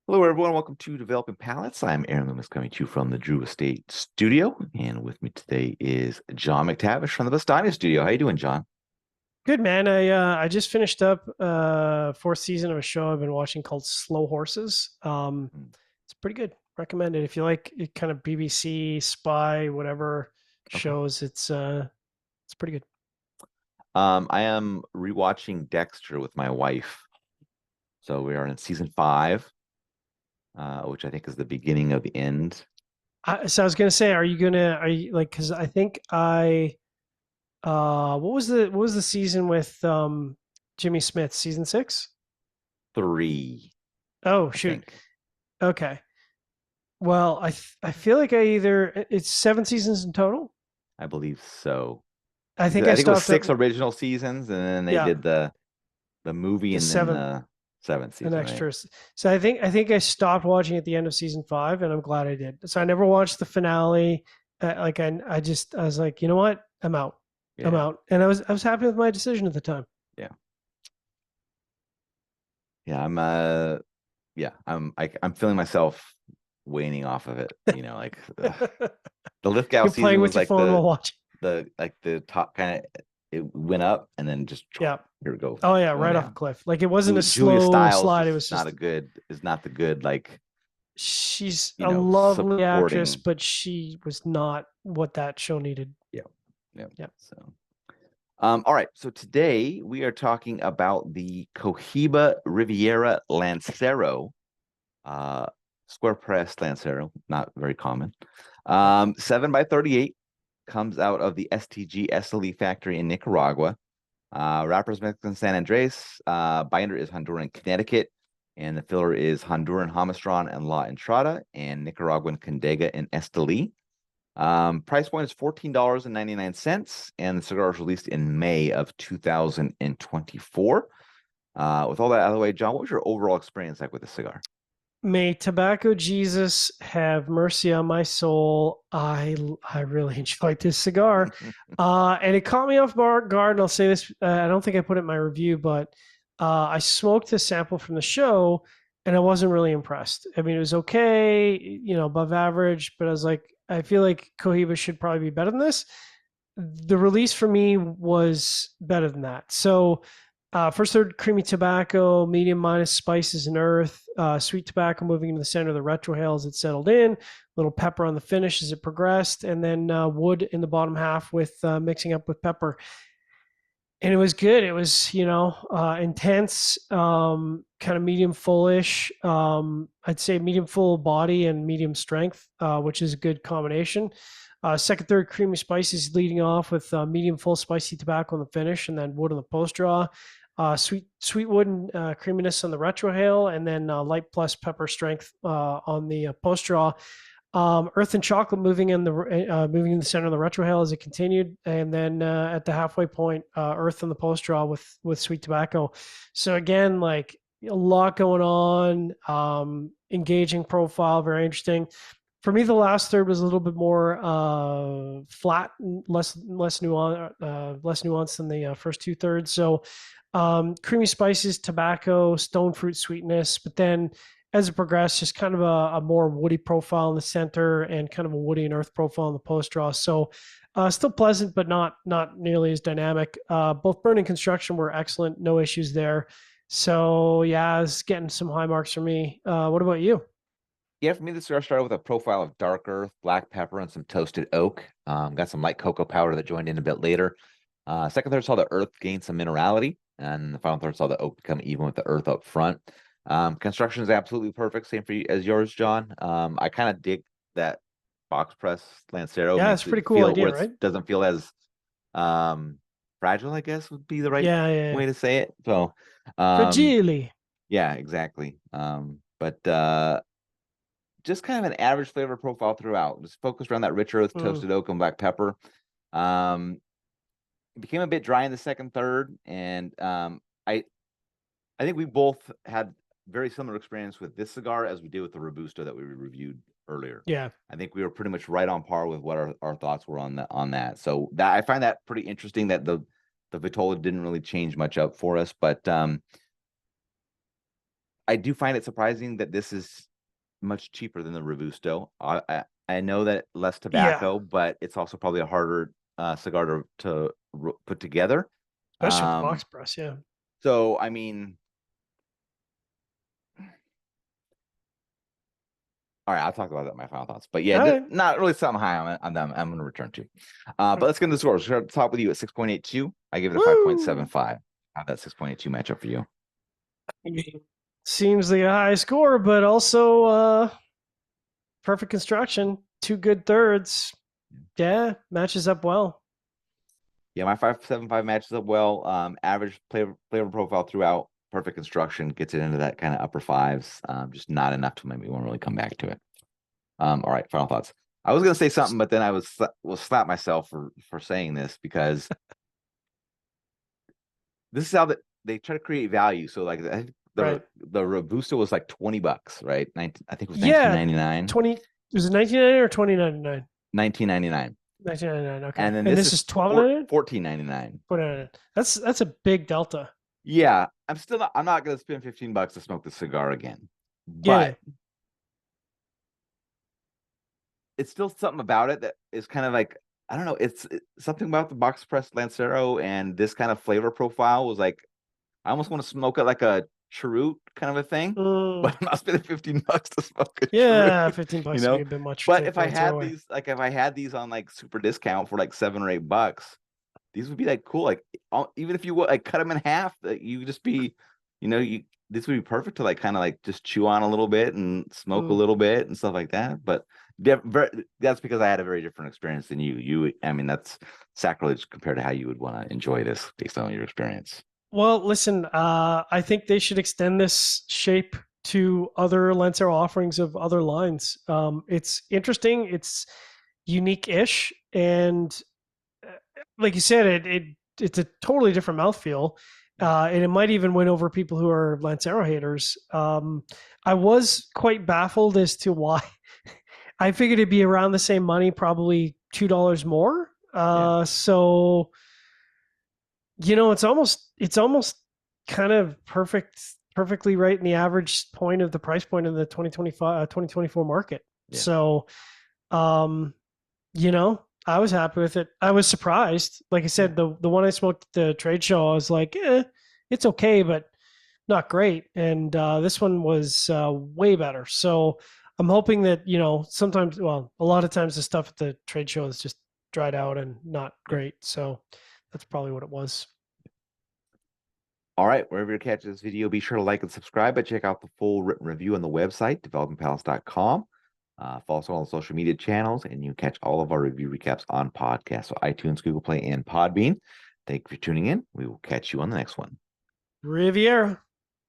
Hello, everyone. Welcome to Developing Palates. I'm Aaron Loomis coming to you from the Drew Estate Studio. And with me today is John McTavish from the Bastani Studio. How you doing, John? Good man. I just finished up fourth season of a show I've been watching called Slow Horses. Mm. It's pretty good. Recommend it if you like kind of BBC spy whatever Okay. shows. It's pretty good. I am rewatching Dexter with my wife. So we are in season 5, which I think is the beginning of the end. So I was gonna say, are you like? Because I think what was the season with Jimmy Smith? Season 6? 3, Oh I shoot. think. Okay. Well, I feel like it's 7 seasons in total. I believe so. I think I I think it was stopped at 6 original seasons, and then they yeah did the movie the and then seventh. the 7th An season, right? extra. So I think I stopped watching at the end of season 5, and I'm glad I did. So I never watched the finale. I was like, you know what? I'm out. I'm Yeah. out. And I was happy with my decision at the time. Yeah. Yeah. I'm feeling myself waning off of it. Like the Lithgow You're playing season was with your like phone while watching. the top kind of, it went up and then just Yeah. here we go, Oh yeah, going right off a down. cliff. Like it wasn't a Julia slow Stiles slide. It just was just is not the good, like, she's a lovely actress, supporting. but she was not what that show needed. Yeah. Yeah. Yeah. So all right. So today we are talking about the Cohiba Riviera Lancero, uh square press Lancero, not very common. Yeah. 7 by 38, comes out of the STG SLE factory in Nicaragua. Wrappers Mexican San Andres. Binder is Honduran Connecticut. And the filler is Honduran Jamastran and La Entrada, and Nicaraguan Condega and Esteli. Price point is $14.99, and the cigar was released in May of 2024. With all that out of the way, John, what was your overall experience like with the cigar? May tobacco Jesus have mercy on my soul. I really enjoyed this cigar, and it caught me off guard. And I'll say this: I don't think I put it in my review, but I smoked a sample from the show, and I wasn't really impressed. I mean, it was okay, above average, but I was like, I feel like Cohiba should probably be better than this. The release for me was better than that. So first third, creamy tobacco, medium minus spices and earth, sweet tobacco moving into the center of the retrohale as it settled in, little pepper on the finish as it progressed, and then wood in the bottom half with mixing up with pepper. And it was good. It was, intense, kind of medium fullish. I'd say medium full body and medium strength, which is a good combination. Second, third, creamy spices leading off with medium full spicy tobacco on the finish, and then wood on the post draw. Sweet wood and creaminess on the retrohale, and then light plus pepper strength on the post draw. Earth and chocolate moving in the center of the retrohale as it continued, and then at the halfway point, earth in the post draw with sweet tobacco. So again, like a lot going on. Engaging profile, very interesting. For me, the last third was a little bit more flat, less nuanced than the first 2/3. So creamy spices, tobacco, stone fruit sweetness, but then as it progressed, just kind of a more woody profile in the center and kind of a woody and earth profile in the post draw. So still pleasant, but not nearly as dynamic. Both burn and construction were excellent, no issues there. So yeah, it's getting some high marks for me. What about you? Yeah, for me, the cigar started with a profile of dark earth, black pepper, and some toasted oak. Got some light cocoa powder that joined in a bit later. Second third saw the earth gain some minerality, and the final third saw the oak become even with the earth up front. Construction is absolutely perfect, same for you as yours, John. I kind of dig that box press Lancero, Yeah, it's makes a pretty it cool feel where idea, it right? doesn't feel as um fragile, I guess would be the right Yeah, yeah, yeah. way to say it. So Fragile. yeah, exactly. But just kind of an average flavor profile throughout, just focused around that rich earth, Mm, toasted oak, and black pepper. Um, it became a bit dry in the second third, and I think we both had very similar experience with this cigar as we did with the Robusto that we reviewed earlier. yeah. I think we were pretty much right on par with what our thoughts were on that. So that I find that pretty interesting that the Vitola didn't really change much up for us. But I do find it surprising that this is much cheaper than the Robusto. I know that less tobacco, but it's also probably a harder cigar to put together. Especially with the box press, yeah. So I mean, all right, I'll talk about that in my final thoughts. But yeah, Right. not really something high on them. I'm going to return to. But let's get into the scores. We'll top with you at 6.82. I give it a 5.75. How that 6.82 match up for you? I mean, seems like a high score, but also perfect construction, 2 good thirds. Yeah, matches up well. Yeah, my 5.75 matches up well. Average flavor profile throughout. Perfect construction gets it into that kind of upper fives. Just not enough to make me want to really come back to it. All right, final thoughts. I was gonna say something, but then I will slap myself for saying this because this is how they try to create value. So like the Robusto was like $20, right? I think it was 19.99. 20 was it 1999 or 2099? 19.99. 1999. Okay. And then this is 12.99. 14.99. 14.99. That's a big delta. Yeah, I'm not gonna spend $15 to smoke the cigar again. Yeah. But it's still something about it that is kind of like, I don't know, it's something about the box press Lancero and this kind of flavor profile was like, I almost want to smoke it like a cheroot kind of a thing, but I'm not spending $15 to smoke a yeah, cheroot, $15 you know? would be a bit much. But if I had these, like if I had these on like super discount for like $7 or $8, these would be like cool. Like even if you would like cut them in half, that you just be, this would be perfect to like kind of like just chew on a little bit and smoke a little bit and stuff like that. But that's because I had a very different experience than you. I mean, that's sacrilege compared to how you would want to enjoy this based on your experience. Well, listen, I think they should extend this shape to other Lancero offerings of other lines. It's interesting. It's unique-ish, and like you said, it's a totally different mouthfeel. And it might even win over people who are Lancero haters. I was quite baffled as to why. I figured it'd be around the same money, probably $2 more. So, it's almost kind of perfectly right in the average point of the price point of the 2024 market. Yeah. So, I was happy with it. I was surprised. Like I said, the one I smoked at the trade show, I was like, it's okay, but not great. And this one was way better. So I'm hoping that, sometimes, well, a lot of times the stuff at the trade show is just dried out and not great. So that's probably what it was. All right, wherever you catch this video, be sure to like and subscribe, but check out the full written review on the website, developingpalace.com. Follow us on all the social media channels, and you can catch all of our review recaps on podcasts, so iTunes, Google Play, and Podbean. Thank you for tuning in. We will catch you on the next one. Riviera.